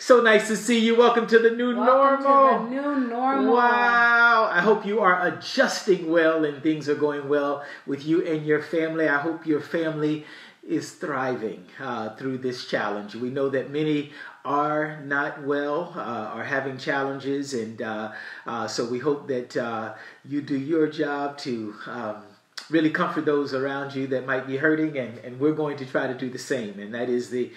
So nice to see you. Welcome to the new normal. Welcome to the new normal. Wow. I hope you are adjusting well and things are going well with you and your family. I hope your family is thriving through this challenge. We know that many are not well, are having challenges, and so we hope that you do your job to really comfort those around you that might be hurting, and we're going to try to do the same. And that is the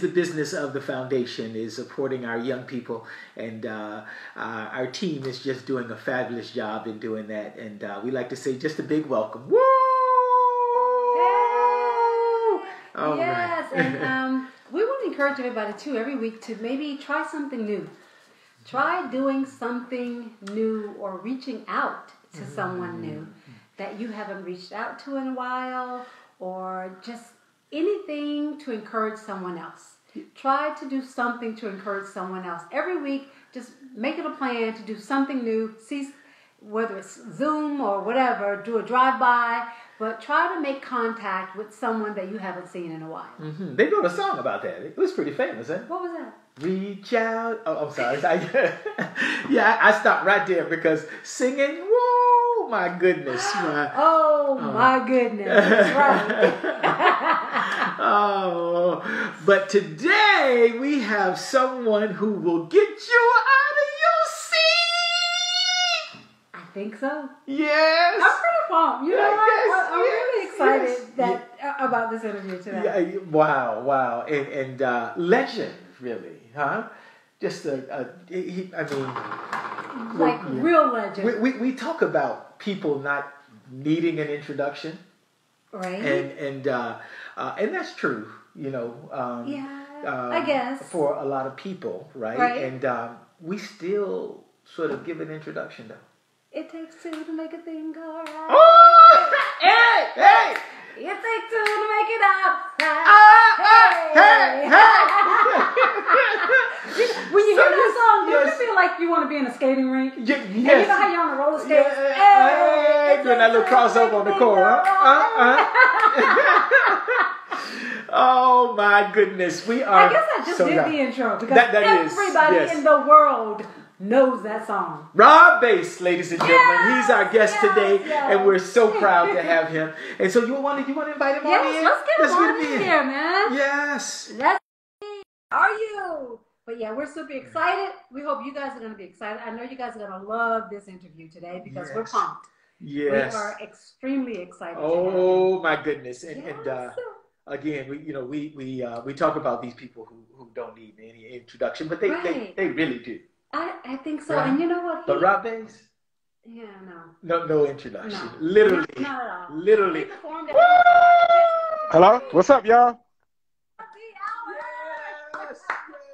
business of the foundation, is supporting our young people, and our team is just doing a fabulous job in doing that. And we like to say just a big welcome. Woo! All yes, right. And we want to encourage everybody too every week to maybe try something new. Try doing something new or reaching out to someone new that you haven't reached out to in a while, or just anything to encourage someone else. Try to do something to encourage someone else. Every week, just make it a plan to do something new. See, whether it's Zoom or whatever, do a drive-by, but try to make contact with someone that you haven't seen in a while. Mm-hmm. They wrote a song about that. It was pretty famous, eh? What was that? Reach out. Oh, I'm sorry. Yeah, I stopped right there because singing, whoa, my goodness. My goodness. That's right. Oh, but today we have someone who will get you out of your seat. I think so. Yes. I'm pretty pumped. You know what? I'm really excited about this interview today. Yeah, wow. And legend, really, huh? Just real legend. We talk about people not needing an introduction, right? And that's true, you know. I guess for a lot of people, right? And we still sort of give an introduction, though. It takes two to make a thing go right. Oh, hey! It takes two to make it outside. Hey! When you hear that song, do you feel like you want to be in a skating rink? Yes. And you know how you're on a roller skate? Hey! Doing that little crossover on the core. Oh my goodness, we are. I guess I just did the intro because everybody in the world knows that song. Robe, ladies and gentlemen, he's our guest today, and we're so proud to have him. And so you want to invite him on in? Let's get him on in here, man. Yes. Let's see. Are you? But yeah, we're super excited. We hope you guys are going to be excited. I know you guys are going to love this interview today because we're pumped. Yes. We are extremely excited. Oh my goodness. And again, we talk about these people who don't need any introduction, but they really do. I think so. Right. And you know what? But Robe? Yeah, no introduction. No. Literally. Not at all. Literally. Hello? What's up, y'all?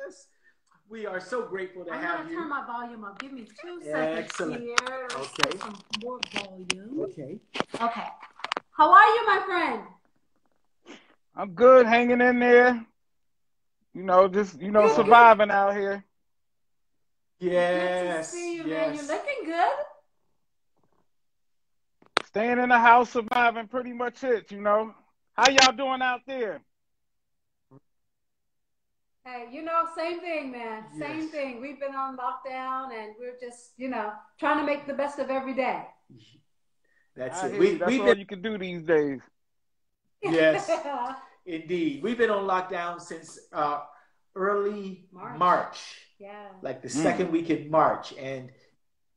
Yes. We are so grateful to have you. I'm going to turn my volume up. Give me 2 seconds. Excellent. Here. Okay. Some more volume. Okay. How are you, my friend? I'm good, hanging in there. Surviving out here. Yes. Good to see you, man. You're looking good. Staying in the house, surviving, pretty much it, How y'all doing out there? Hey, same thing, man. Yes. Same thing. We've been on lockdown, and we're just, trying to make the best of every day. That's it. That's all you can do these days. Yes, indeed. We've been on lockdown since early March. Yeah. Like the second week in March, and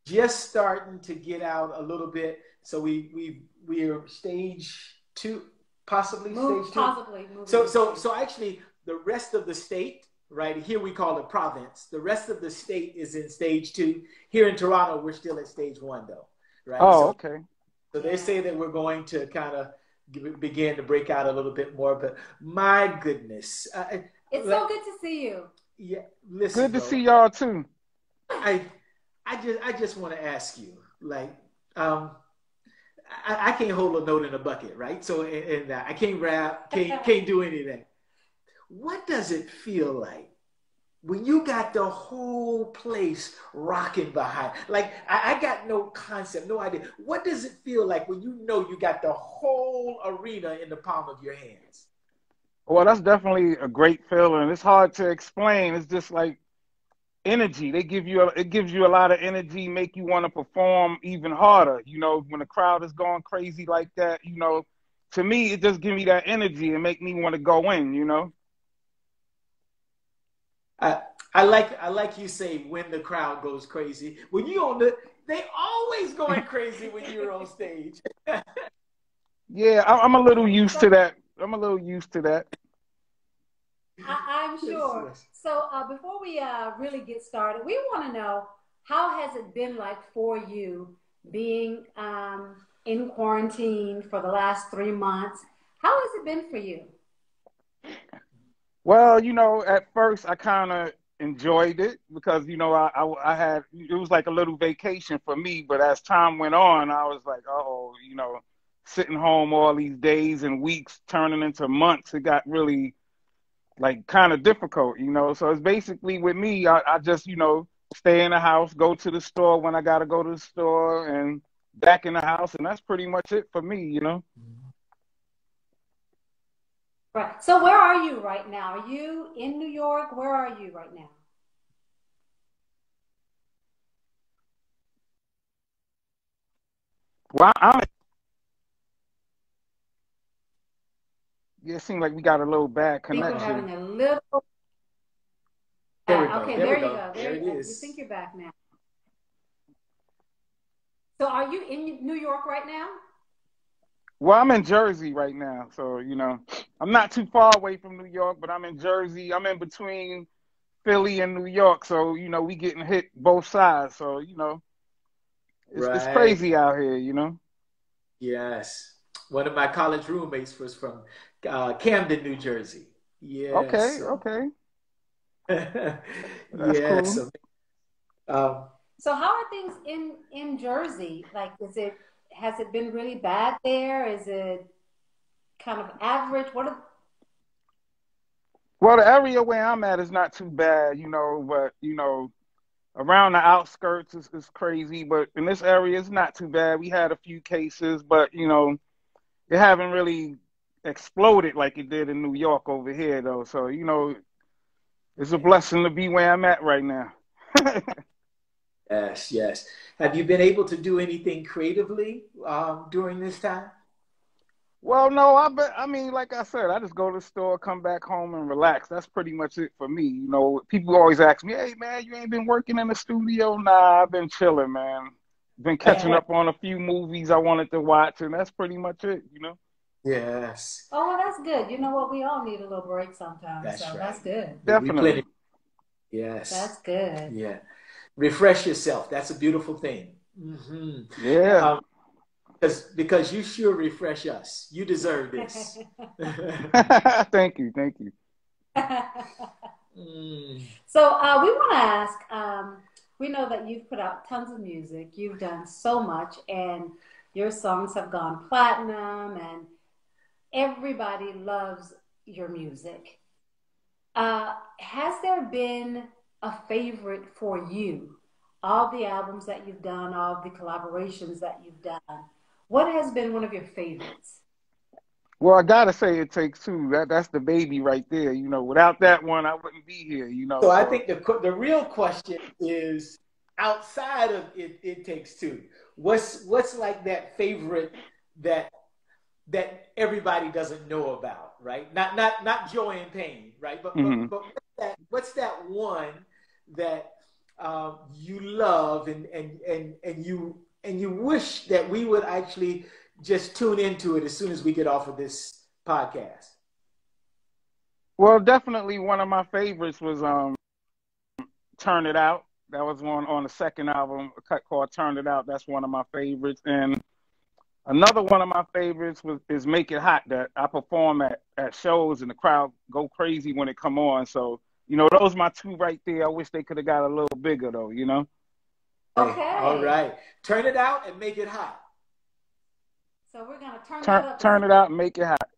just starting to get out a little bit. So we're stage 2, possibly stage 2. Possibly. So actually, the rest of the state, right here we call it province. The rest of the state is in stage 2. Here in Toronto, we're still at stage 1, though. Right. Oh, okay. So they say that we're going to kind of begin to break out a little bit more, but my goodness, it's so good to see you. Yeah, listen. Good to see y'all too. I just want to ask you, like, I can't hold a note in a bucket, right? So, and I can't rap, can't do anything. What does it feel like when you got the whole place rocking behind? Like, I got no concept, no idea. What does it feel like when you know you got the whole arena in the palm of your hands? Well, that's definitely a great feeling. It's hard to explain. It's just like energy. It gives you a lot of energy, make you want to perform even harder. You know, when the crowd is going crazy like that, you know, to me, it just gives me that energy and make me want to go in, you know. I like you say when the crowd goes crazy. When you on they always going crazy when you're on stage. Yeah, I'm a little used to that. I'm a little used to that. I'm sure. Yes. So before we really get started, we want to know, how has it been like for you being in quarantine for the last 3 months? How has it been for you? Well, you know, at first I kind of enjoyed it because, you know, I had, it was like a little vacation for me. But as time went on, I was like, oh, you know, sitting home all these days and weeks turning into months, it got really like kind of difficult, you know. So it's basically with me, I just, you know, stay in the house, go to the store when I got to go to the store and back in the house. And that's pretty much it for me, you know. Right. So where are you right now? Are you in New York? Where are you right now? Well, yeah, it seems like we got a little bad I think we're connection. having a little. There we go. Okay, There we there you go. go. There There you it go. You is. think you're back now. So are you in New York right now? Well, I'm in Jersey right now, so you know, I'm not too far away from New York, but I'm in Jersey. I'm in between Philly and New York, so you know, we getting hit both sides. So you know, it's Right. crazy out here, you know. Yes. One of my college roommates was from Camden, New Jersey. Yes. Okay, So, okay, that's yes. cool. So, um, So how are things in Jersey? Like, has it been really bad there? Is it kind of average? What are Well, the area where I'm at is not too bad, you know, but you know, around the outskirts is crazy, but in this area it's not too bad. We had a few cases, but you know, it haven't really exploded like it did in New York over here though. So, you know, it's a blessing to be where I'm at right now. yes, yes. Have you been able to do anything creatively during this time? Well, no, I mean, like I said, I just go to the store, come back home and relax. That's pretty much it for me. You know, people always ask me, "Hey, man, you ain't been working in the studio?" Nah, I've been chilling, man. Been catching up on a few movies I wanted to watch, and that's pretty much it, you know? Yes, Oh, well, that's good. You know what? We all need a little break sometimes, that's so right. that's good. We plenty. Definitely. Yes. That's good. Yeah. Refresh yourself. That's a beautiful thing. Hmm. Yeah. Because you sure refresh us. You deserve this. Thank you. Thank you. Mm. So we want to ask. We know that you've put out tons of music. You've done so much, and your songs have gone platinum, and everybody loves your music. Has there been a favorite for you? All the albums that you've done, all the collaborations that you've done. What has been one of your favorites? Well, I gotta say it takes two. That's the baby right there. You know, without that one, I wouldn't be here. You know, So I so think the real question is outside of it takes two. What's like that favorite that everybody doesn't know about, right? Not joy and pain, right? But hmm what's that one that you love and you wish that we would actually just tune into it as soon as we get off of this podcast. Well, definitely one of my favorites was "Turn It Out." That was one on the second album, a cut called "Turn It Out." That's one of my favorites, and another one of my favorites is "Make It Hot" that I perform at shows and the crowd go crazy when it come on. So you know, those are my two right there. I wish they could have got a little bigger though. You know. Hey, all Okay. right. Turn it out and make it hot. So we're gonna turn that up as Turn it out and make it hot.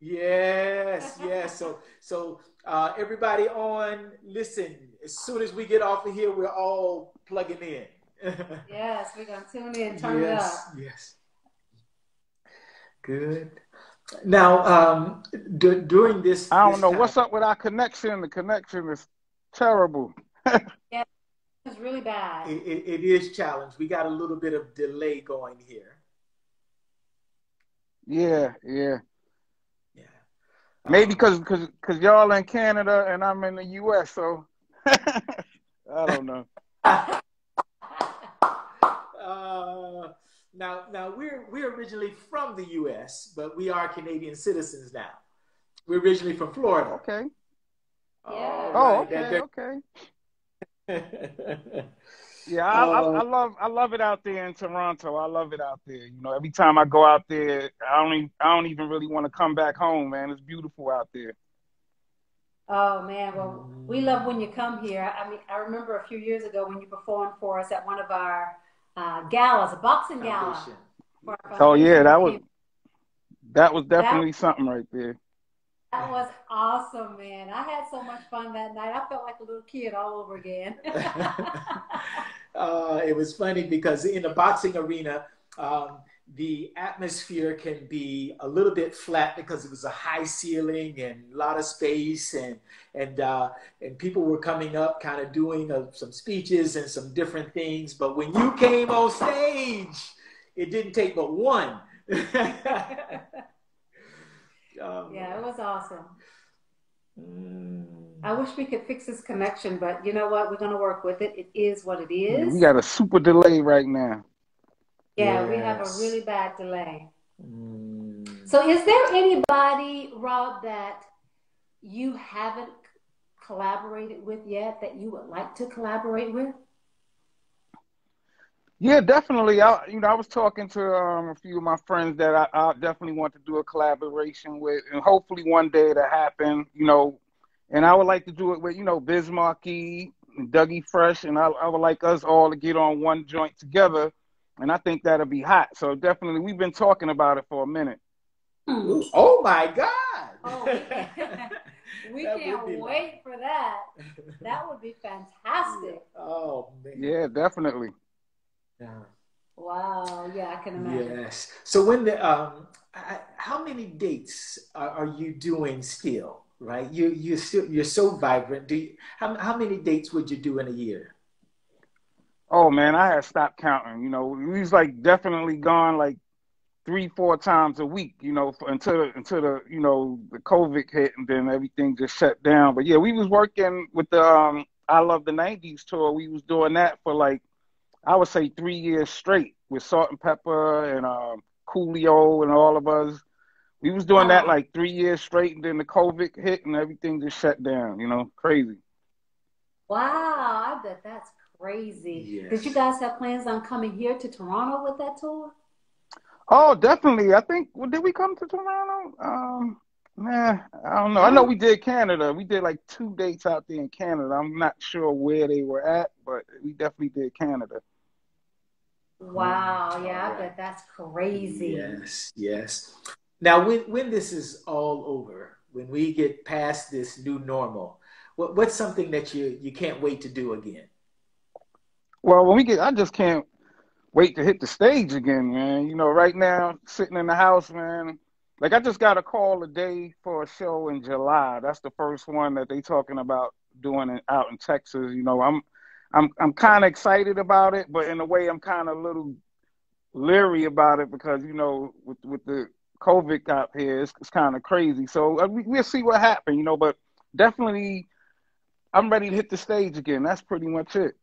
Yes, yes. So everybody on, listen, as soon as we get off of here, we're all plugging in. yes, we're gonna tune in, turn it Yes, up. yes. Good. Now, during this I don't this know time, what's up with our connection. The connection is terrible. Yeah, it's really bad. It is challenged. We got a little bit of delay going here. Yeah, yeah. Yeah. Maybe Um, cause y'all in Canada and I'm in the US, so I don't know. now we're originally from the U.S., but we are Canadian citizens now. We're originally from Florida. Okay. All Yeah. Oh, right. okay, okay. That, Yeah, uh, I love it out there in Toronto. I love it out there. You know, every time I go out there, I don't even really want to come back home, man. It's beautiful out there. Oh man, well, we love when you come here. I mean, I remember a few years ago when you performed for us at one of our galas, a boxing gala foundation. for our Oh yeah, foundation. You came. that was That definitely something right there. that was awesome, man. I had so much fun that night. I felt like a little kid all over again. It was funny because in the boxing arena, um, the atmosphere can be a little bit flat because it was a high ceiling and a lot of space, and people were coming up, kind of doing some speeches and some different things. But when you came on stage, it didn't take but one. Yeah, it was awesome. Mm. I wish we could fix this connection, but you know what? We're going to work with it. It is what it Yeah, we is. got a super delay right now. Yeah, we have a Yes. really bad delay. Mm. So, is there anybody, Rob, that you haven't collaborated with yet that you would like to collaborate with? Yeah, definitely. I was talking to a few of my friends that I definitely want to do a collaboration with, and hopefully one day it'll happen. You know, and I would like to do it with Biz Markie and Dougie Fresh, and I would like us all to get on one joint together, and I think that'll be hot. So definitely, we've been talking about it for a minute. Ooh, oh my Oh, God! we That would can't be wait for that. That would be yeah. fantastic. Oh man. Yeah, definitely. Yeah. Wow. Yeah, I can imagine. Yes. So when how many dates are you doing still? Right. You're so vibrant. How many dates would you do in a year? Oh man, I had stopped counting. You know, we was like definitely gone like 3, 4 times a week, until the the COVID hit and then everything just shut down. But yeah, we was working with the I Love the '90s tour. We was doing that for like I would say 3 years straight with Salt and Pepper and Coolio and all of us. We was doing that Oh, like 3 years straight, and then the COVID hit and everything just shut down. You know, crazy. wow. I bet that's crazy. Did you Yes. guys have plans on coming here to Toronto with that tour? Oh, definitely. I think did we come to Toronto? I don't know. I I know don't. we did Canada. We did like 2 dates out there in Canada. I'm not sure where they were at, but we definitely did Canada. Wow. All Yeah, I right. bet that's crazy. Yes. Yes. Now, when this is all over, when we get past this new normal, what's something that you can't wait to do again? Well, I just can't wait to hit the stage again, man. You know, right now, sitting in the house, man. Like I just got a call today for a show in July. That's the first one that they talking about doing it out in Texas. You know, I'm kind of excited about it, but in a way, I'm kind of a little leery about it because with the COVID out here, it's kind of crazy. So we'll see what happens, But definitely, I'm ready to hit the stage again. That's pretty much it.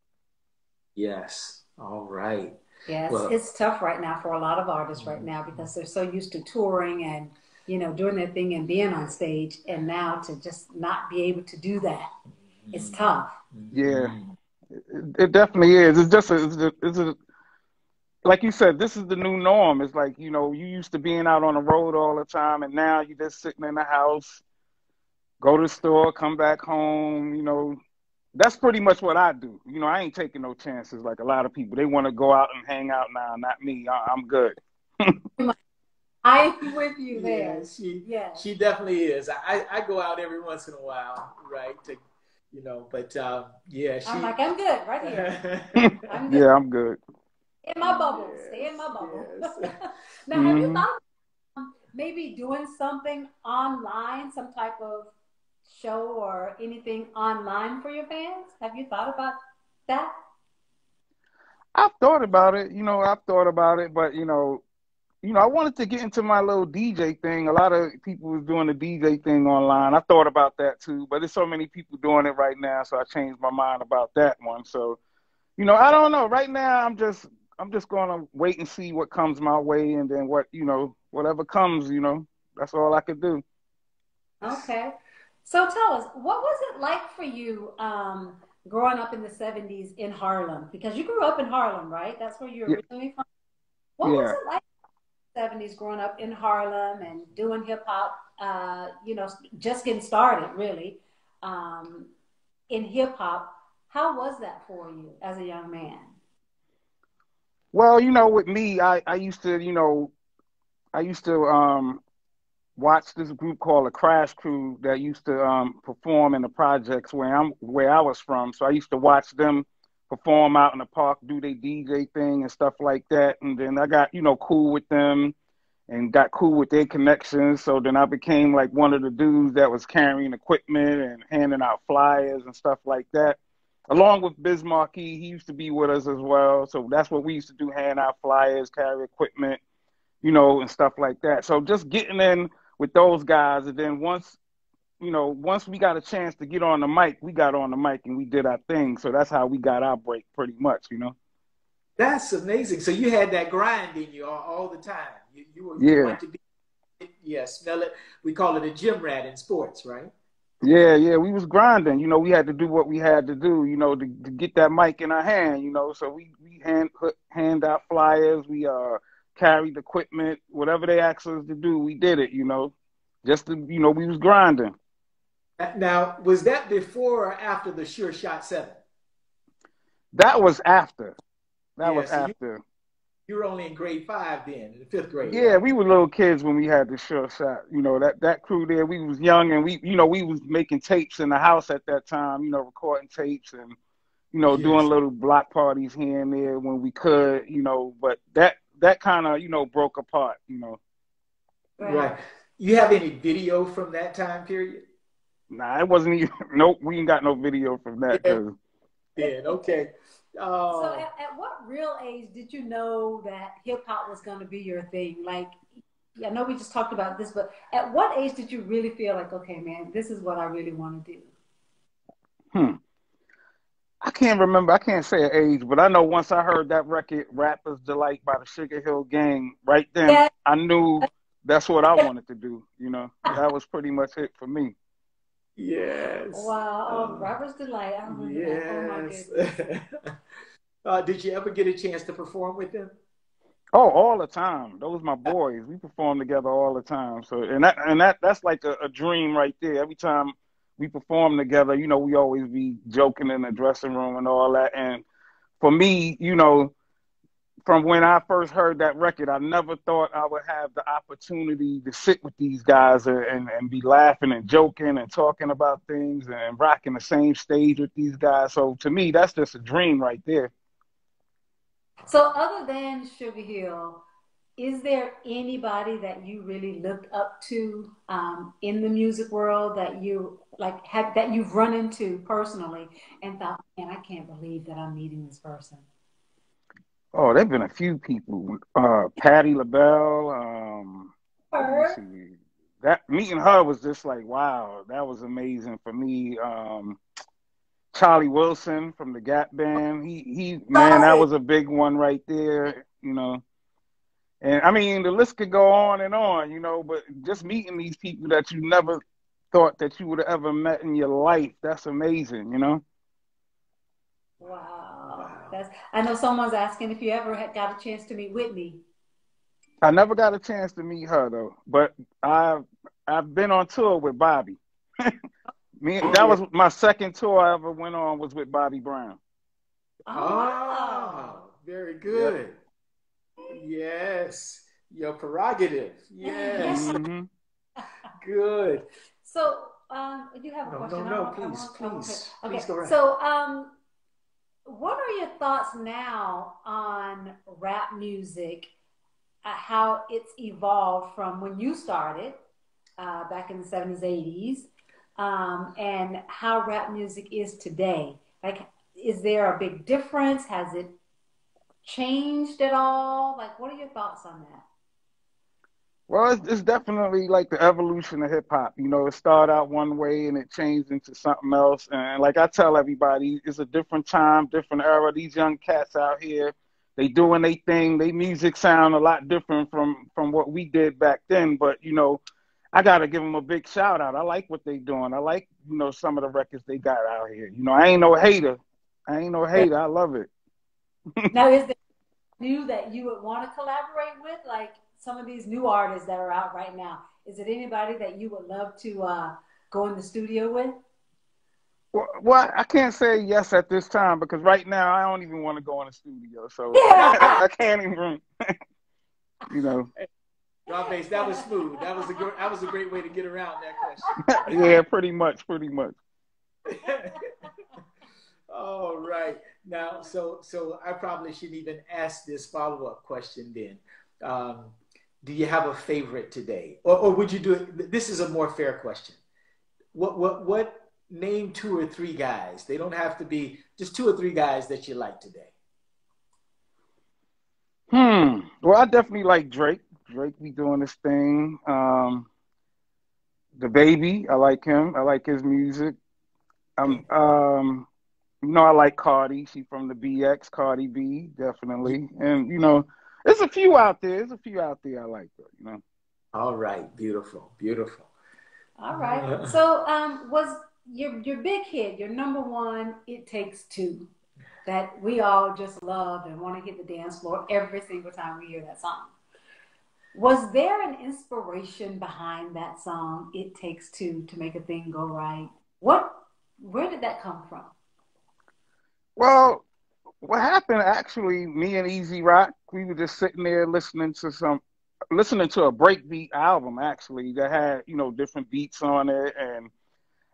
Yes. All right. Yes, Well, it's tough right now for a lot of artists right now because they're so used to touring and doing their thing and being on stage, and now to just not be able to do that, it's tough. Yeah, it definitely is. It's just like you said, this is the new norm. It's like you used to being out on the road all the time, and now you're just sitting in the house, go to the store, come back home. That's pretty much what I do. I ain't taking no chances like a lot of people. They want to go out and hang out now. Not me. I'm good. I'm with you yeah, there. Yes. she definitely is. I go out every once in a while, right? But yeah, I'm she. like, I'm good right here. I'm good. Yeah, I'm good. Stay in my bubble. Stay Yes, in my bubble. yes. Now, have you Hmm. thought maybe doing something online, some type of show or anything online for your fans? Have you thought about that? I've thought about it, I've thought about it, but I wanted to get into my little DJ thing. A lot of people was doing the DJ thing online. I thought about that too, but there's so many people doing it right now, so I changed my mind about that one. So, I don't know. Right now, I'm just gonna wait and see what comes my way, and then whatever comes, that's all I could do. Okay. So tell us, what was it like for you growing up in the 70s in Harlem? Because you grew up in Harlem, right? That's where you're Yeah, originally from. What was yeah. it like in the 70s growing up in Harlem and doing hip hop, just getting started really um, in hip hop? How was that for you as a young man? Well, with me, I used to watch this group called the Crash Crew that used to perform in the projects where I was from. So I used to watch them perform out in the park, do their DJ thing and stuff like that. And then I got cool with them and got cool with their connections. So then I became like one of the dudes that was carrying equipment and handing out flyers and stuff like that. Along with Biz Markie, he used to be with us as well. So that's what we used to do: hand out flyers, carry equipment, and stuff like that. So just getting in with those guys, and then once we got a chance to get on the mic, we got on the mic and we did our thing. So that's how we got our break, pretty much. That's amazing. So you had that grind in you all the time. You Yeah, want to be, yeah, smell it. We call it a gym rat in sports, right? yeah, yeah. We was grinding. We had to do what we had to do. To get that mic in our hand. So we hand out flyers. We carried equipment, whatever they asked us to do, we did it. Just to, we was grinding. Now, was that before or after the Sure Shot 7? That was after. That Yeah, was so after. you were only in grade 5 then, in the 5th grade, Yeah, right? we were little kids when we had the Sure Shot. That crew there, we was young, and we was making tapes in the house at that time, recording tapes and, doing Yes. little block parties here and there when we could, but that kind of, broke apart. Right. Right. You have any video from that time period? Nah, it wasn't even, nope, we ain't got no video from that, Yeah, cause then. Okay. So Oh, at what real age did you know that hip hop was going to be your thing? Like, I know we just talked about this, but at what age did you really feel like, okay, man, this is what I really want to do? hmm, I can't remember, I can't say an age, but I know once I heard that record, Rapper's Delight by the Sugar Hill Gang, right then, Yeah. I knew that's what I wanted to do. That was pretty much it for me. yes. Wow. Oh, Rapper's Delight. I remember that. Oh my Yes. goodness. Did you ever get a chance to perform with them? Oh, all the time. Those my boys. We perform together all the time. So that's like a dream right there. Every time we perform together, we always be joking in the dressing room and all that. And for me, from when I first heard that record, I never thought I would have the opportunity to sit with these guys and be laughing and joking and talking about things and rocking the same stage with these guys. So to me, that's just a dream right there. So, other than Sugar Hill, is there anybody that you really looked up to in the music world that you like had that you've run into personally and thought, man, I can't believe that I'm meeting this person? Oh, there've been a few people. Patti LaBelle. Let me Her, see. That meeting her was just like, wow, that was amazing for me. Charlie Wilson from the Gap Band. He man, that right? was a big one right there. And I mean, the list could go on, but just meeting these people that you never thought that you would have ever met in your life, that's amazing. Wow, Wow. that's. I know someone's asking if you ever had got a chance to meet Whitney. I never got a chance to meet her though, but I've been on tour with Bobby. Oh, That yeah. was my second tour I ever went on was with Bobby Brown. Oh wow. Oh, very Yep. good. Yes. Your prerogative. Yes. Hmm. Good. So, you have a No, no, question. no. Please, I won't please, okay. please go right. So, what are your thoughts now on rap music? How it's evolved from when you started back in the 70s, 80s, and how rap music is today? Like, is there a big difference? Has it changed at all? Like, what are your thoughts on that? Well, it's definitely like the evolution of hip hop. You know, it started out one way and it changed into something else. And like I tell everybody, it's a different time, different era. These young cats out here, they doing their thing. They music sound a lot different from what we did back then. But you know, I gotta give them a big shout out. I like what they doing. I like, you know, some of the records they got out here. You know, I ain't no hater. I ain't no hater. I love it. Now, is there new that you would want to collaborate with, like some of these new artists that are out right now? Is it anybody that you would love to go in the studio with? Well, I can't say yes at this time because right now I don't even want to go in the studio, so Yeah. I can't even, you know. Rob, that was smooth. That was a great way to get around that question. Yeah, pretty much. All right. Now, so I probably shouldn't even ask this follow-up question then. Do you have a favorite today? Or would you do it? This is a more fair question. What name 2 or 3 guys? They don't have to be just 2 or 3 guys that you like today. Well, I definitely like Drake. Drake be doing this thing. The Baby, I like him. I like his music. Okay. You know, I like Cardi. She from the BX, Cardi B, definitely. And you know, there's a few out there. I like her. You know. All right. Beautiful. Beautiful. All right. So, was your big hit, your number one, It Takes Two, that we all just love and want to hit the dance floor every single time we hear that song? Was there an inspiration behind that song, It Takes Two, to make a thing go right? Where did that come from? Well, what happened actually? Me and Easy Rock, we were just sitting there listening to a breakbeat album actually that had, you know, different beats on it, and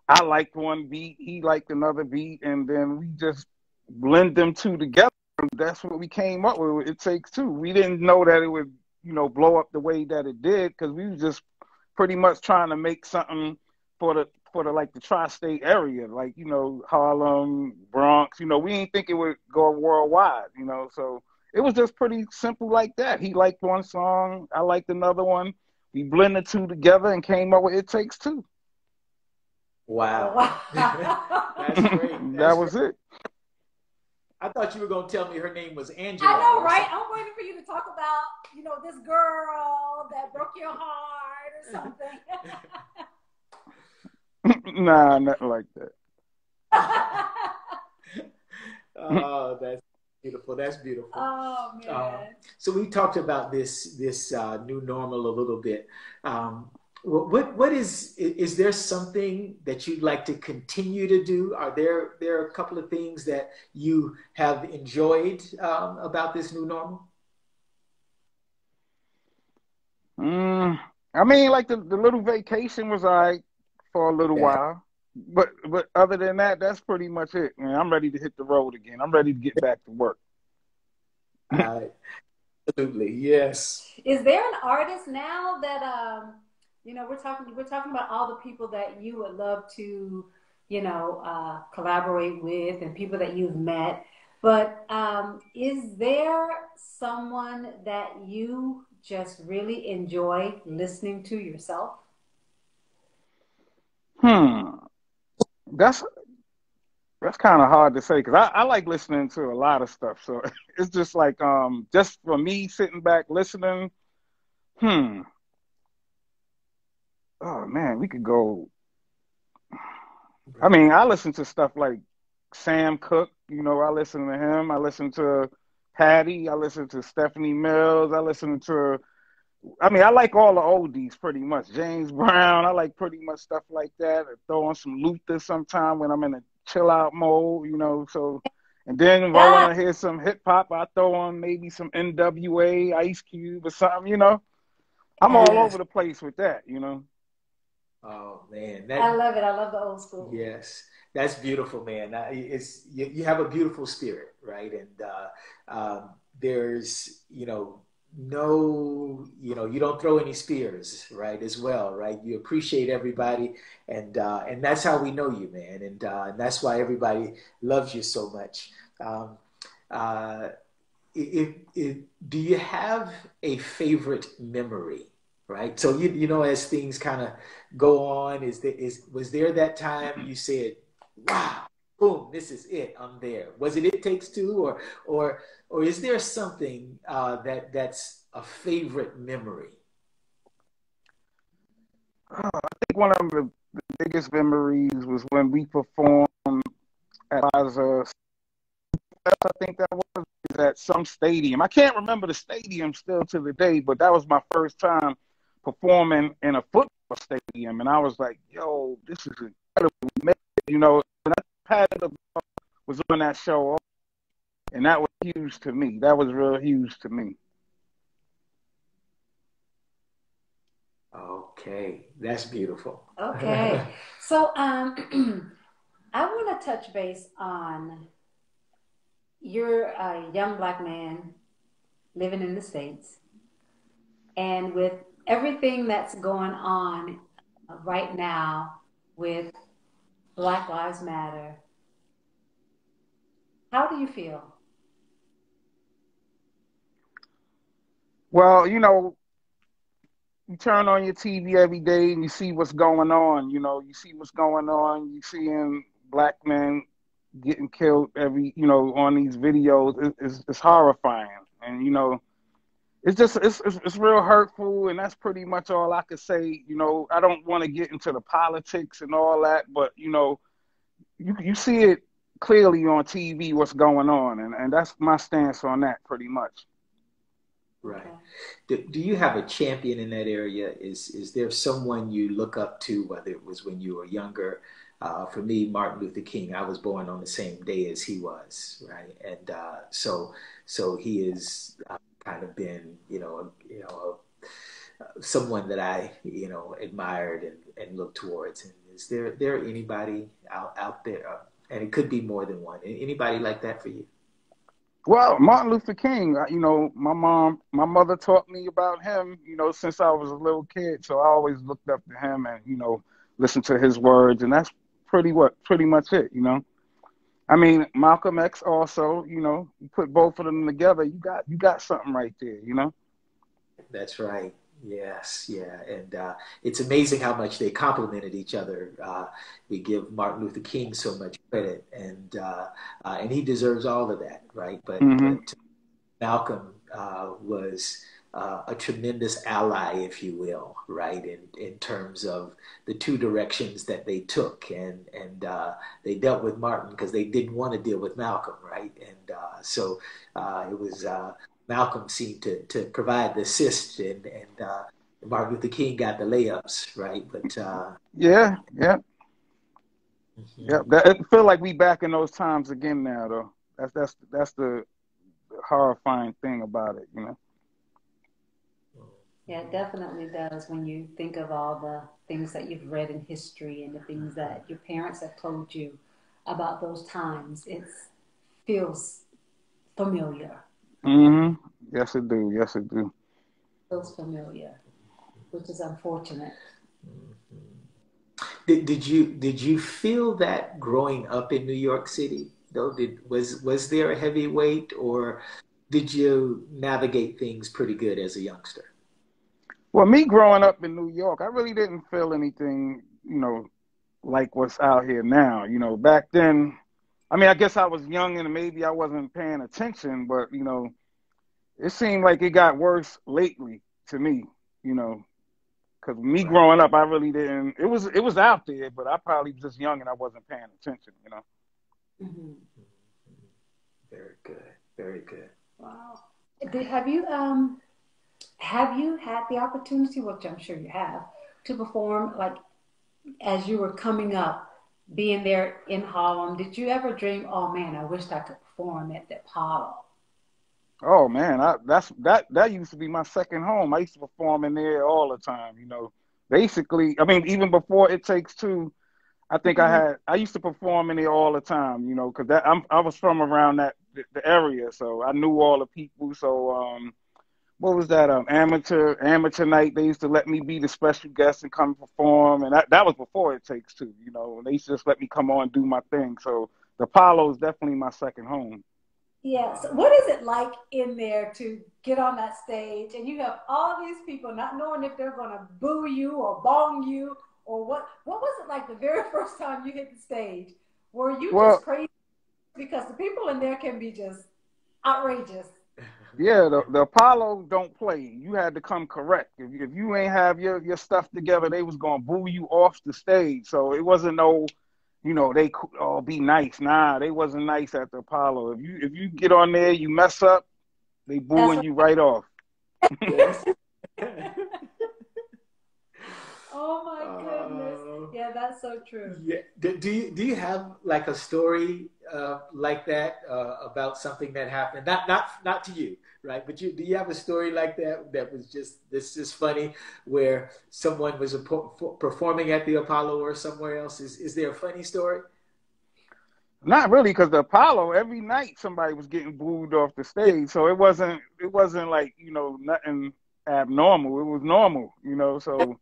I liked one beat, he liked another beat, and then we just blend them two together. That's what we came up with. It Takes Two. We didn't know that it would, you know, blow up the way that it did because we were just pretty much trying to make something for the like the tri-state area, like, you know, Harlem, Bronx. You know, we didn't think it would go worldwide. You know, so it was just pretty simple like that. He liked one song, I liked another one. We blended two together and came up with It Takes Two. Wow. That's great. That was it. I thought you were going to tell me her name was Angela. I know, right? I'm waiting for you to talk about, you know, this girl that broke your heart or something. Nah, nothing like that. Oh, that's beautiful. That's beautiful. Oh, man. So we talked about this new normal a little bit. What is there something that you'd like to continue to do? Are there a couple of things that you have enjoyed about this new normal? I mean, like the little vacation was all right for a little while, but other than that, that's pretty much it. Man, I'm ready to hit the road again. I'm ready to get back to work. Absolutely, yes. Is there an artist now that you know, we're talking about all the people that you would love to, you know, collaborate with and people that you've met. But is there someone that you just really enjoy listening to yourself? That's kind of hard to say because I like listening to a lot of stuff. So it's just like just for me sitting back listening. Oh man, we could go. I mean, I listen to stuff like Sam Cooke. You know, I listen to him. I listen to Patty. I listen to Stephanie Mills. I mean, I like all the oldies pretty much. James Brown. I like pretty much stuff like that. I throw on some Luther sometime when I'm in a chill out mode, you know. So, and then if I want to hear some hip hop, I throw on maybe some NWA, Ice Cube or something, you know. I'm all over the place with that, you know. Oh man, I love it. I love the old school. Yes, that's beautiful, man. It's you have a beautiful spirit, right? And there's, you know, no, you don't throw any spears, right? As well, right? You appreciate everybody, and that's how we know you, man, and that's why everybody loves you so much. Um, uh, if do you have a favorite memory, right? So as things kind of go on, was there that time you said, "Wow, boom, this is it. I'm there." Was it It Takes Two, or or is there something that's a favorite memory? I think one of the biggest memories was when we performed at Liza. I think that was at some stadium. I can't remember the stadium still to the day, but that was my first time performing in a football stadium, and I was like, "Yo, this is incredible." We made it, and I had was on that show, and that was huge to me. That was real huge to me. Okay, that's beautiful. Okay. So I want to touch base on you're a young black man living in the States, and with everything that's going on right now with Black Lives Matter, how do you feel? Well, you turn on your TV every day and you see what's going on. You see what's going on. You seeing black men getting killed on these videos. It's horrifying, and it's just it's real hurtful, and that's pretty much all I could say. I don't want to get into the politics and all that, but you see it clearly on TV what's going on, and that's my stance on that pretty much. Right. Okay. Do you have a champion in that area? Is there someone you look up to, whether it was when you were younger? For me, Martin Luther King. I was born on the same day as he was, right? And so he is kind of been, someone that I, admired and looked towards. And is there anybody out there, and it could be more than one, anybody like that for you? Well, Martin Luther King, my mother taught me about him, since I was a little kid. So I always looked up to him and, listened to his words. And that's pretty much it. I mean, Malcolm X also, you put both of them together, you got something right there. That's right. Yes, yeah, and it's amazing how much they complemented each other. We give Martin Luther King so much credit, and he deserves all of that, right? Hmm. But Malcolm was a tremendous ally, if you will, right? In terms of the two directions that they took, and they dealt with Martin because they didn't want to deal with Malcolm, right? And so it was Malcolm seemed to provide the assist, and Martin Luther King got the layups, right? But Yeah, yeah, yeah. mhm. I feel like we back in those times again now, though. That's the horrifying thing about it. Yeah, it definitely does when you think of all the things that you've read in history and the things that your parents have told you about those times. It feels familiar. Hmm. Yes, it do. Yes, it do. Feels familiar, which is unfortunate. Did you feel that growing up in New York City though? Was there a heavy weight, or did you navigate things pretty good as a youngster? Well, me growing up in New York, I really didn't feel anything, like what's out here now. Back then, I mean, I guess I was young and maybe I wasn't paying attention, but it seemed like it got worse lately to me. You know, because me Right. growing up, I really didn't. It was out there, but I probably was just young and I wasn't paying attention. Hmm. Very good. Very good. Wow. Have you had the opportunity, which I'm sure you have, to perform like as you were coming up, being there in Harlem? Did you ever dream, oh man, I wished I could perform at the Apollo? Oh man, that used to be my second home. I used to perform in there all the time. Basically, I mean, even before It Takes Two, I think Hmm. I used to perform in there all the time. Because I was from around the area, so I knew all the people. So what was that, amateur night. They used to let me be the special guest and come perform, and that was before It Takes Two, you know. They used to just let me come on and do my thing. So the Apollo is definitely my second home. Yeah. So what is it like in there to get on that stage and you have all these people not knowing if they're going to boo you or bong you or what? What was it like the very first time you hit the stage? Were you just Well, crazy? Because the people in there can be just outrageous. yeah, the Apollo don't play. You had to come correct. If you ain't have your stuff together, they was gonna boo you off the stage. So it wasn't no, you know, they could all be nice. Nah, they wasn't nice at the Apollo. If you get on there, you mess up, they That's booing you right off. Yes. Oh my goodness. Yeah, that's so true. Yeah. Do you have like a story like that about something that happened? Not to you, right? But do you have a story like that was just this is funny where someone was performing at the Apollo or somewhere else? Is there a funny story? Not really, because the Apollo every night somebody was getting booed off the Yeah. stage. So it wasn't like, you know, nothing abnormal. It was normal, you know. So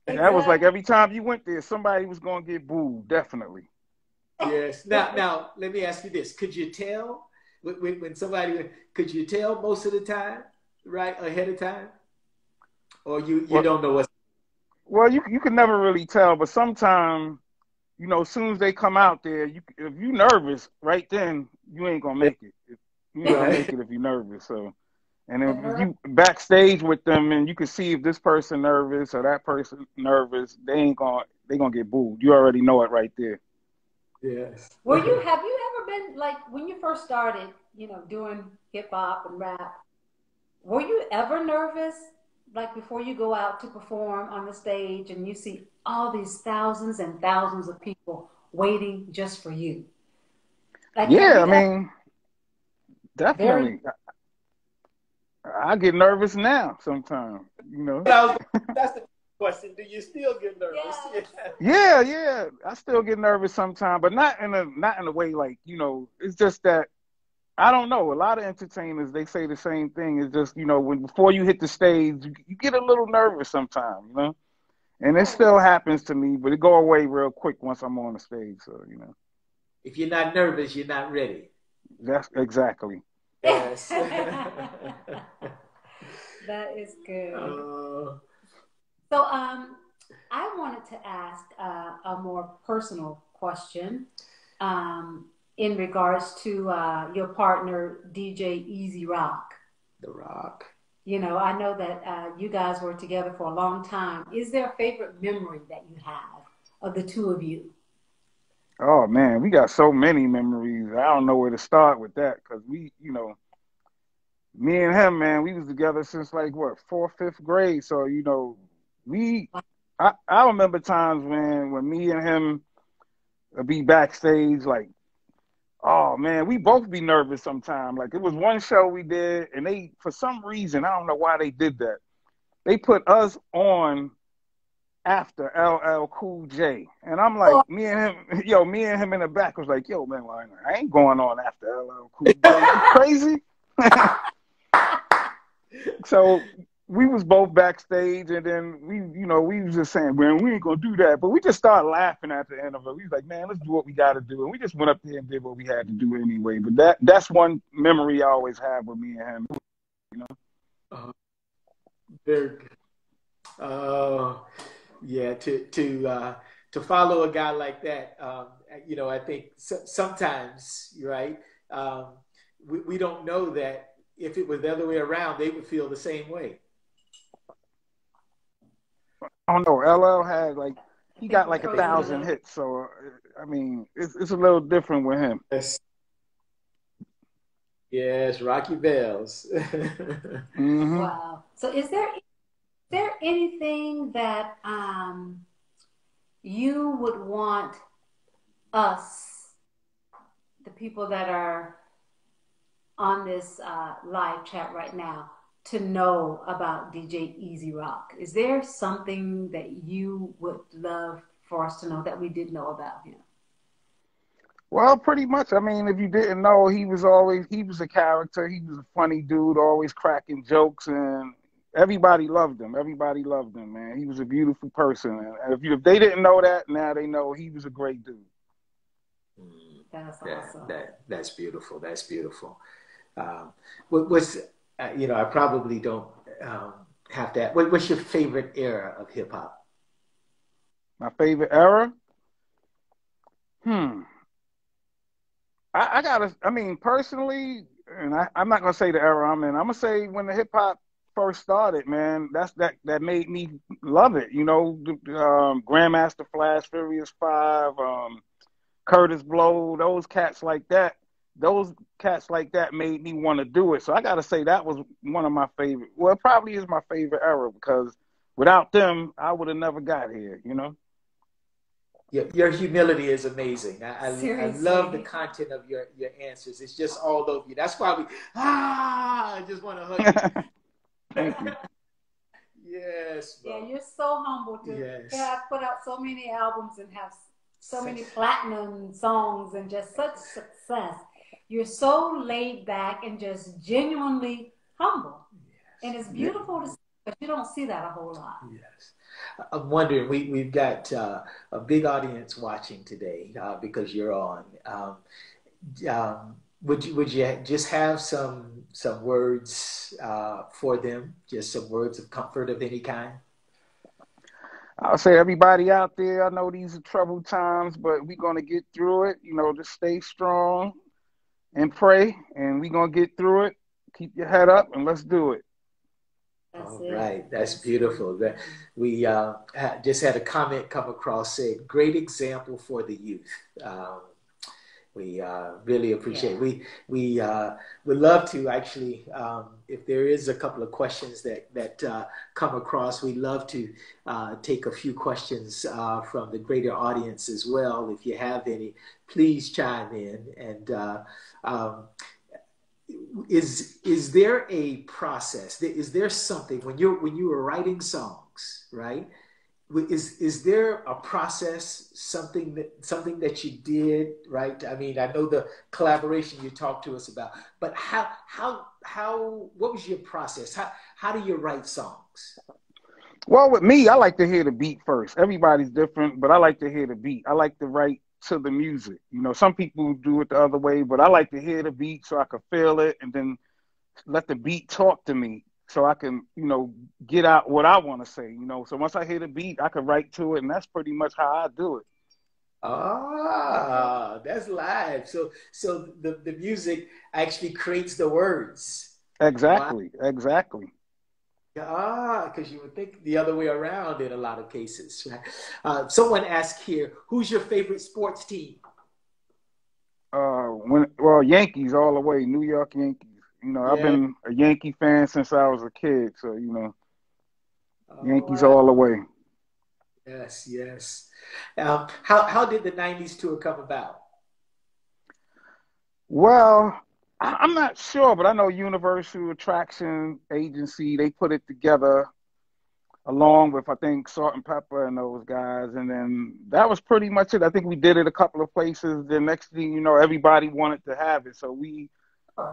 that was like Exactly. every time you went there, somebody was gonna get booed, definitely. Yes. Now, let me ask you this: could you tell when somebody? Could you tell most of the time, right ahead of time, or you Well, don't know what's? well, you can never really tell, but sometimes, you know, as soon as they come out there, if you nervous right then, you ain't gonna make it. You ain't gonna Right. make it if you're nervous. So, and The if nerve. you backstage with them and you can see if this person nervous or that person nervous, they gonna get booed. You already know it right there. Yes. Have you ever been like when you first started, doing hip hop and rap, were you ever nervous like before you go out to perform on the stage and you see all these thousands and thousands of people waiting just for you? Like have Yeah, I you ever mean, very definitely. I get nervous now sometimes, you know. That's the question. Do you still get nervous? Yes. Yeah, yeah. I still get nervous sometimes, but not in a way like, you know, it's just that I don't know. A lot of entertainers they say the same thing. It's just, you know, when before you hit the stage, you get a little nervous sometimes, you know. And it Oh, still happens to me, but it go away real quick once I'm on the stage. So, you know, If you're not nervous, you're not ready. that's exactly. Yes. that is good. uh, So, I wanted to ask a more personal question in regards to your partner, DJ Easy Rock. the Rock. I know that you guys were together for a long time. Is there a favorite memory that you have of the two of you? Oh man, we got so many memories. I don't know where to start with that because you know, me and him, man, we was together since like what, fourth, fifth grade. So, you know, we I remember times when me and him would be backstage, like, oh man, we both be nervous sometimes. Like it was one show we did, and they for some reason, I don't know why they did that. They put us on after LL Cool J. And I'm like, Oh, me and him in the back was like, yo, man, well, I ain't going on after LL Cool J. You crazy? So we was both backstage, and then we was just saying, man, we ain't gonna do that. But we just started laughing at the end of it. We was like, man, let's do what we got to do, and we just went up there and did what we had to do anyway. But that's one memory I always have with me and him. You know? uh, very good. Yeah. To follow a guy like that, I think sometimes, right? Um, we don't know that if it was the other way around, they would feel the same way. I don't know. LL had like I he think got we're like a frozen a thousand little bit. hits, so I mean, it's a little different with him. Yes. Yes, Rocky Bells. Hmm. Wow. So, is there anything that you would want us, the people that are on this live chat right now, to know about DJ Easy Rock? Is there something that you would love for us to know that we didn't know about him? Well, pretty much. I mean, if you didn't know, he was a character. He was a funny dude, always cracking jokes, and everybody loved him. Everybody loved him, man. He was a beautiful person. And if they didn't know that, now they know he was a great dude. That's awesome. That's beautiful. That's beautiful. What's I probably don't have that. What's your favorite era of hip hop? My favorite era? I mean, personally, and I'm not gonna say the era I'm in. I'm gonna say when the hip hop first started, man. That made me love it. You know, Grandmaster Flash, Furious Five, Curtis Blow, those cats like that. Those cats like that made me want to do it. So I gotta say that was one of my favorite. Well, it probably is my favorite era because without them, I would have never got here. You know. Your humility is amazing. I love the Seriously. content of your answers. It's just all over you. That's why I just want to hug Thank you. you. Yes, bro. Yeah, you're so humble to Yes. have put out so many albums and have so many platinum songs and just such success. You're so laid back and just genuinely humble. And it's beautiful to see, but you don't see that a whole lot. Yes. I'm wondering, we've got a big audience watching today because you're on. Would you just have some words for them? Just some words of comfort of any kind? I'll say everybody out there, I know these are troubled times, but we're gonna get through it. You know, just stay strong and pray, and we're gonna get through it. Keep your head up, and let's do it. All right, that's beautiful. We just had a comment come across saying, "Great example for the youth." We really appreciate it. We would love to actually, if there is a couple of questions that come across, we'd love to take a few questions from the greater audience as well. If you have any, please chime in. And is there a process? Is there something when you were writing songs, right? Is there a process, something that you did, right? I mean, I know the collaboration you talked to us about, but what was your process? How do you write songs? Well, with me, I like to hear the beat first. Everybody's different, but I like to hear the beat. I like to write to the music. You know, some people do it the other way, but I like to hear the beat so I can feel it and then let the beat talk to me so I can, get out what I want to say, So once I hear the beat, I can write to it, and that's pretty much how I do it. Ah, that's live. So the music actually creates the words. Exactly, wow. Exactly. Because you would think the other way around in a lot of cases. Right? Someone asked here, who's your favorite sports team? Yankees all the way, New York Yankees. I've been a Yankee fan since I was a kid, so Yankees all the way. Yes, yes. How did the '90s tour come about? Well, I'm not sure, but I know Universal Attraction Agency, they put it together along with, I think, Salt and Pepper and those guys. And then that was pretty much it. I think we did it a couple of places. The next thing you know, everybody wanted to have it. So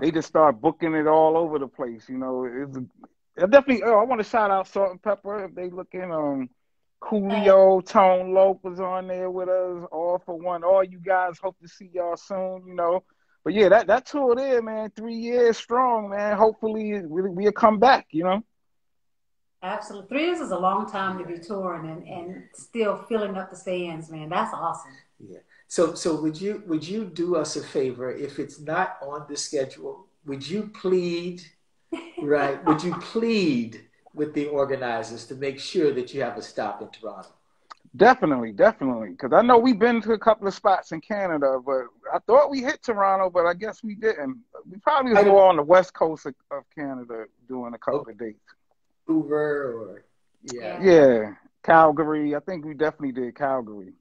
they just started booking it all over the place. I definitely, I want to shout out Salt and Pepper if they looking. Coolio, Tone Loc was on there with us, All for One. All you guys, hope to see y'all soon, But yeah, that tour there, man, 3 years strong, man. Hopefully we'll come back, Absolutely. 3 years is a long time to be touring and still filling up the stands, man. That's awesome. Yeah. So would you do us a favor if it's not on the schedule? Would you plead, right? Would you plead with the organizers to make sure that you have a stop in Toronto? Definitely. Because I know we've been to a couple of spots in Canada, but I thought we hit Toronto, but I guess we didn't. We probably was more on the west coast of Canada doing a couple of dates. Vancouver or yeah, Calgary. I think we definitely did Calgary.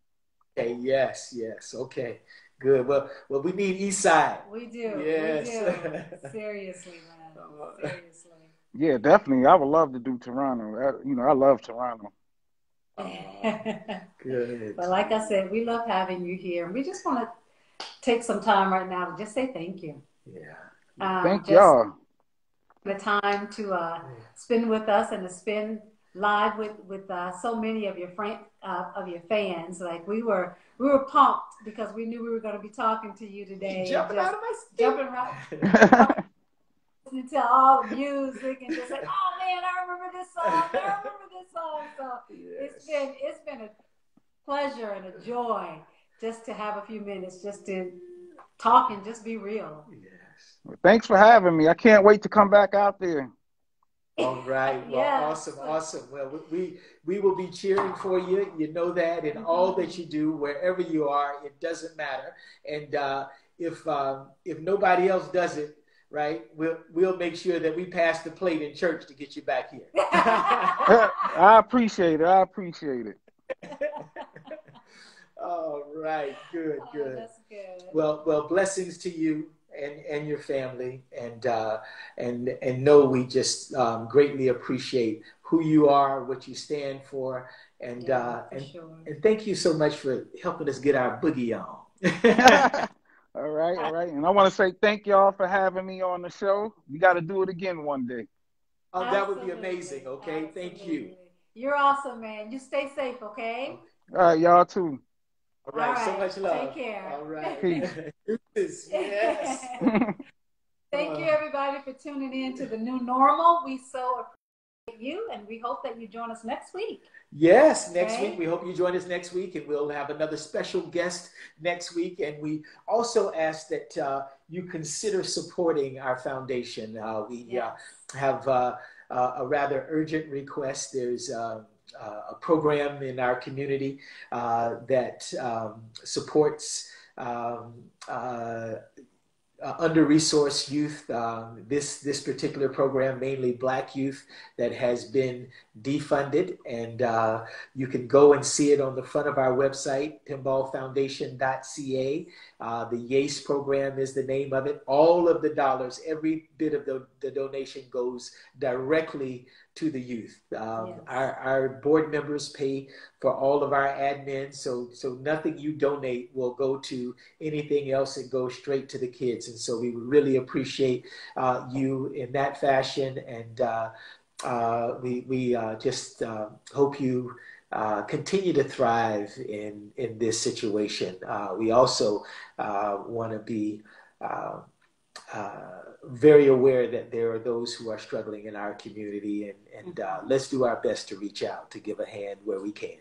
Okay. Yes. Okay. Good. Well, we need East Side. We do. Yes. We do. Seriously, man. Seriously. Yeah, definitely. I would love to do Toronto. I love Toronto. Good. But like I said, we love having you here. We just want to take some time right now to just say thank you. Yeah. Thank y'all. The time to spend with us and to spend live with so many of your fans. Like we were pumped because we knew we were going to be talking to you today. Jumping out of my skin. Jumping right. Listening to all the music and just like, oh man, I remember this song. So yes. it's been a pleasure and a joy just to have a few minutes just to talk and just be real. Yes. Well, thanks for having me. I can't wait to come back out there. All right. Well, yes. Awesome. Well, we will be cheering for you. You know that, and all that you do, wherever you are, it doesn't matter. And if nobody else does it, right, we'll make sure that we pass the plate in church to get you back here. I appreciate it. All right. Good. That's good. Well, blessings to you and your family, and know we just greatly appreciate who you are, what you stand for, and and thank you so much for helping us get our boogie on. All right. And I want to say thank y'all for having me on the show. We got to do it again one day. Oh, that would be amazing. Okay. Absolutely. Thank you. You're awesome, man. You stay safe, okay? All right, y'all too. All right. So much love. Take care. All right. Peace. Yes. Thank you, everybody, for tuning in to The New Normal. We so appreciate you, and we hope that you join us next week. Yes, next week. We hope you join us next week, and we'll have another special guest next week. And we also ask that you consider supporting our foundation. We have a rather urgent request. There's a program in our community that supports under-resourced youth. This particular program, mainly Black youth, that has been defunded, and you can go and see it on the front of our website, pinballfoundation.ca. The YACE program is the name of it. All of the dollars, every bit of the donation goes directly to the youth. Our board members pay for all of our admin, so nothing you donate will go to anything else. It goes straight to the kids, and so we really appreciate you in that fashion, and we just hope you continue to thrive in this situation. We also want to be very aware that there are those who are struggling in our community, and let's do our best to reach out, to give a hand where we can.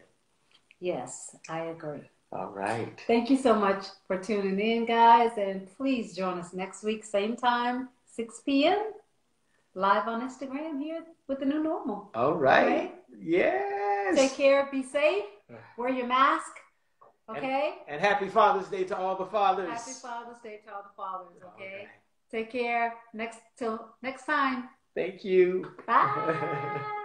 Yes, I agree. All right. Thank you so much for tuning in, guys, and please join us next week, same time, 6 p.m., live on Instagram here with The New Normal. All right. Yes. Take care. Be safe. Wear your mask. Okay. And happy Father's Day to all the fathers. Happy Father's Day to all the fathers. Okay. Right. Take care. Till next time. Thank you. Bye.